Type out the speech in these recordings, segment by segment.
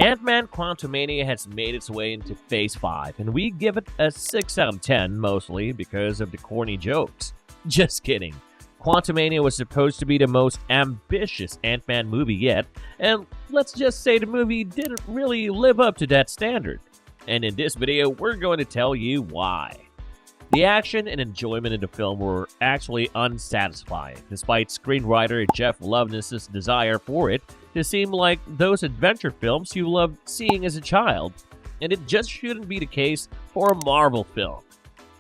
Ant-Man Quantumania has made its way into Phase 5, and we give it a 6 out of 10, mostly because of the corny jokes. Just kidding. Quantumania was supposed to be the most ambitious Ant-Man movie yet, and let's just say the movie didn't really live up to that standard. And in this video, we're going to tell you why. The action and enjoyment in the film were actually unsatisfying, despite screenwriter Jeff Loveness's desire for it to seem like those adventure films you loved seeing as a child, and it just shouldn't be the case for a Marvel film.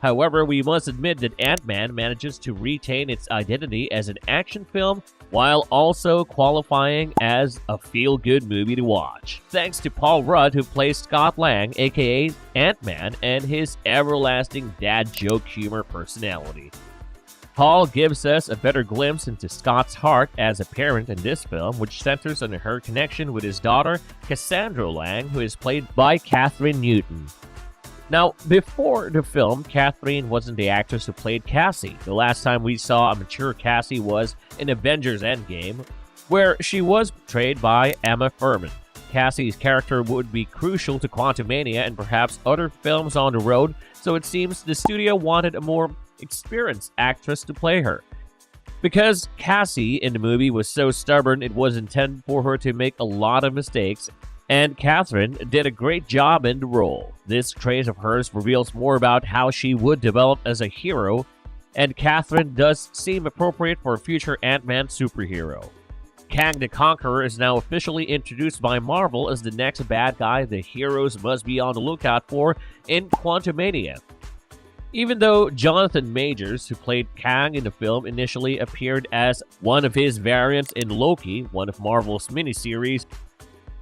However, we must admit that Ant-Man manages to retain its identity as an action film while also qualifying as a feel-good movie to watch, thanks to Paul Rudd, who plays Scott Lang, aka Ant-Man, and his everlasting dad joke humor personality. Paul gives us a better glimpse into Scott's heart as a parent in this film, which centers on her connection with his daughter, Cassandra Lang, who is played by Kathryn Newton. Now, before the film, Kathryn wasn't the actress who played Cassie. The last time we saw a mature Cassie was in Avengers Endgame, where she was portrayed by Emma Fuhrmann. Cassie's character would be crucial to Quantumania and perhaps other films on the road, so it seems the studio wanted a more experienced actress to play her. Because Cassie in the movie was so stubborn, it was intended for her to make a lot of mistakes, and Kathryn did a great job in the role. This trait of hers reveals more about how she would develop as a hero, and Kathryn does seem appropriate for a future Ant-Man superhero. Kang the Conqueror is now officially introduced by Marvel as the next bad guy the heroes must be on the lookout for in Quantumania. Even though Jonathan Majors, who played Kang in the film, initially appeared as one of his variants in Loki, one of Marvel's miniseries,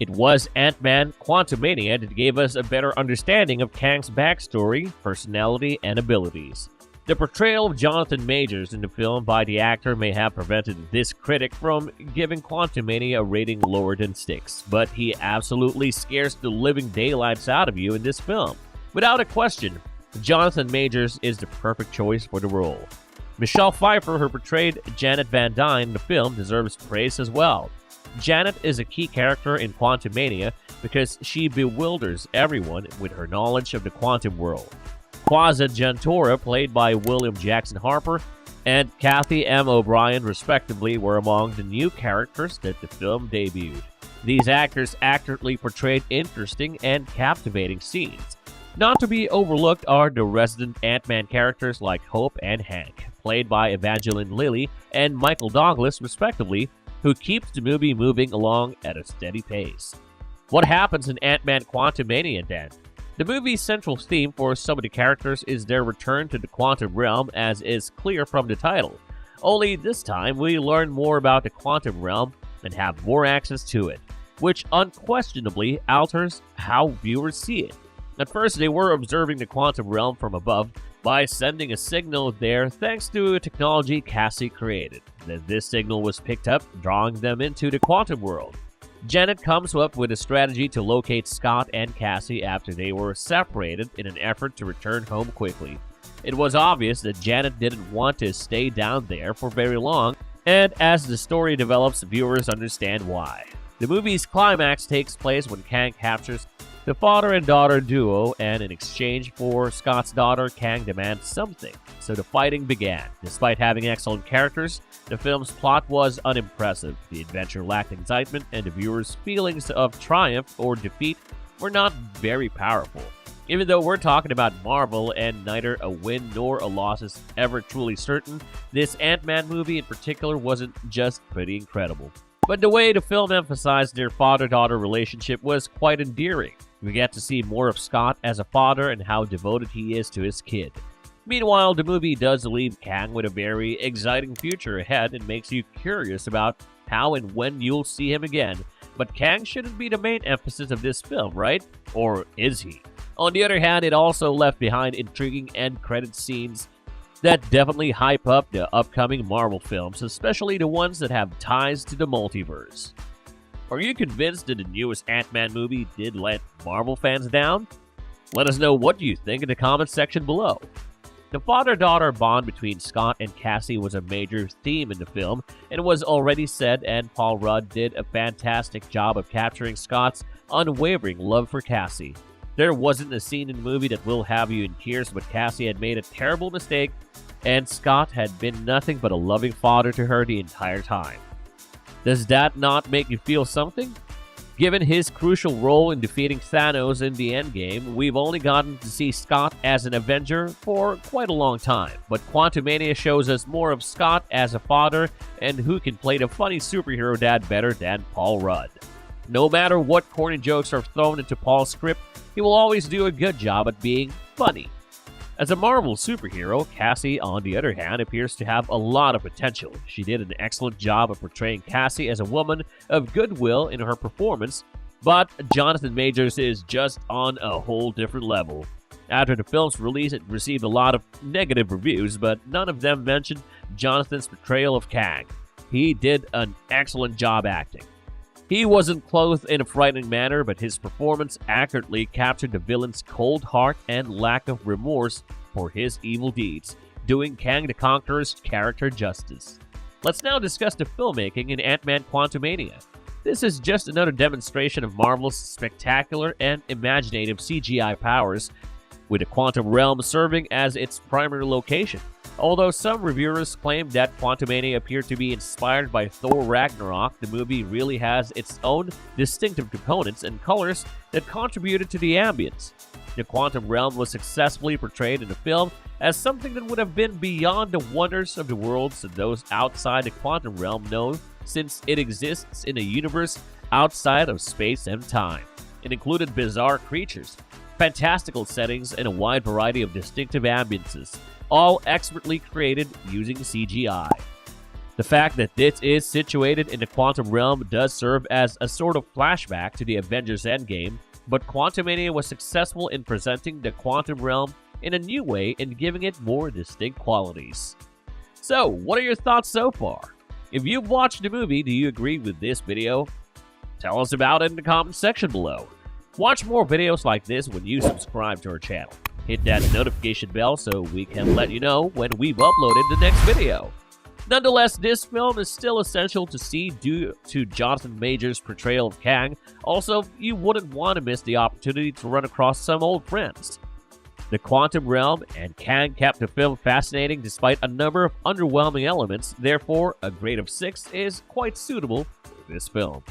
it was Ant-Man Quantumania that gave us a better understanding of Kang's backstory, personality, and abilities. The portrayal of Jonathan Majors in the film by the actor may have prevented this critic from giving Quantumania a rating lower than 6, but he absolutely scares the living daylights out of you in this film. Without a question, Jonathan Majors is the perfect choice for the role. Michelle Pfeiffer, who portrayed Janet Van Dyne in the film, deserves praise as well. Janet is a key character in Quantumania because she bewilders everyone with her knowledge of the quantum world. Quasar Gentora, played by William Jackson Harper, and Kathy M. O'Brien, respectively, were among the new characters that the film debuted. These actors accurately portrayed interesting and captivating scenes. Not to be overlooked are the resident Ant-Man characters like Hope and Hank, played by Evangeline Lilly and Michael Douglas, respectively, who keeps the movie moving along at a steady pace. What happens in Ant-Man Quantumania then? The movie's central theme for some of the characters is their return to the quantum realm, as is clear from the title. Only this time, we learn more about the quantum realm and have more access to it, which unquestionably alters how viewers see it. At first, they were observing the quantum realm from above by sending a signal there thanks to a technology Cassie created. Then this signal was picked up, drawing them into the quantum world. Janet comes up with a strategy to locate Scott and Cassie after they were separated in an effort to return home quickly. It was obvious that Janet didn't want to stay down there for very long, and as the story develops, viewers understand why. The movie's climax takes place when Kang captures the father and daughter duo, and in exchange for Scott's daughter, Kang demands something. So the fighting began. Despite having excellent characters, the film's plot was unimpressive. The adventure lacked excitement, and the viewers' feelings of triumph or defeat were not very powerful. Even though we're talking about Marvel and neither a win nor a loss is ever truly certain, this Ant-Man movie in particular wasn't just pretty incredible. But the way the film emphasized their father-daughter relationship was quite endearing. We get to see more of Scott as a father and how devoted he is to his kid. Meanwhile, the movie does leave Kang with a very exciting future ahead and makes you curious about how and when you'll see him again. But Kang shouldn't be the main emphasis of this film, right? Or is he? On the other hand, it also left behind intriguing end credit scenes that definitely hype up the upcoming Marvel films, especially the ones that have ties to the multiverse. Are you convinced that the newest Ant-Man movie did let Marvel fans down? Let us know what you think in the comments section below. The father-daughter bond between Scott and Cassie was a major theme in the film, and was already said, and Paul Rudd did a fantastic job of capturing Scott's unwavering love for Cassie. There wasn't a scene in the movie that will have you in tears, but Cassie had made a terrible mistake, and Scott had been nothing but a loving father to her the entire time. Does that not make you feel something? Given his crucial role in defeating Thanos in the Endgame, we've only gotten to see Scott as an Avenger for quite a long time, but Quantumania shows us more of Scott as a father and who can play the funny superhero dad better than Paul Rudd. No matter what corny jokes are thrown into Paul's script, he will always do a good job at being funny. As a Marvel superhero, Cassie, on the other hand, appears to have a lot of potential. She did an excellent job of portraying Cassie as a woman of goodwill in her performance, but Jonathan Majors is just on a whole different level. After the film's release, it received a lot of negative reviews, but none of them mentioned Jonathan's portrayal of Kang. He did an excellent job acting. He wasn't clothed in a frightening manner, but his performance accurately captured the villain's cold heart and lack of remorse for his evil deeds, doing Kang the Conqueror's character justice. Let's now discuss the filmmaking in Ant-Man Quantumania. This is just another demonstration of Marvel's spectacular and imaginative CGI powers, with the Quantum Realm serving as its primary location. Although some reviewers claim that Quantumania appeared to be inspired by Thor Ragnarok, the movie really has its own distinctive components and colors that contributed to the ambience. The Quantum Realm was successfully portrayed in the film as something that would have been beyond the wonders of the worlds that those outside the Quantum Realm know, since it exists in a universe outside of space and time. It included bizarre creatures, fantastical settings, and a wide variety of distinctive ambiences, all expertly created using CGI. The fact that this is situated in the Quantum Realm does serve as a sort of flashback to the Avengers Endgame, but Quantumania was successful in presenting the Quantum Realm in a new way and giving it more distinct qualities. So, what are your thoughts so far? If you've watched the movie, do you agree with this video? Tell us about it in the comment section below. Watch more videos like this when you subscribe to our channel. Hit that notification bell so we can let you know when we've uploaded the next video. Nonetheless, this film is still essential to see due to Jonathan Majors' portrayal of Kang. Also, you wouldn't want to miss the opportunity to run across some old friends. The Quantum Realm and Kang kept the film fascinating despite a number of underwhelming elements, therefore a grade of 6 is quite suitable for this film.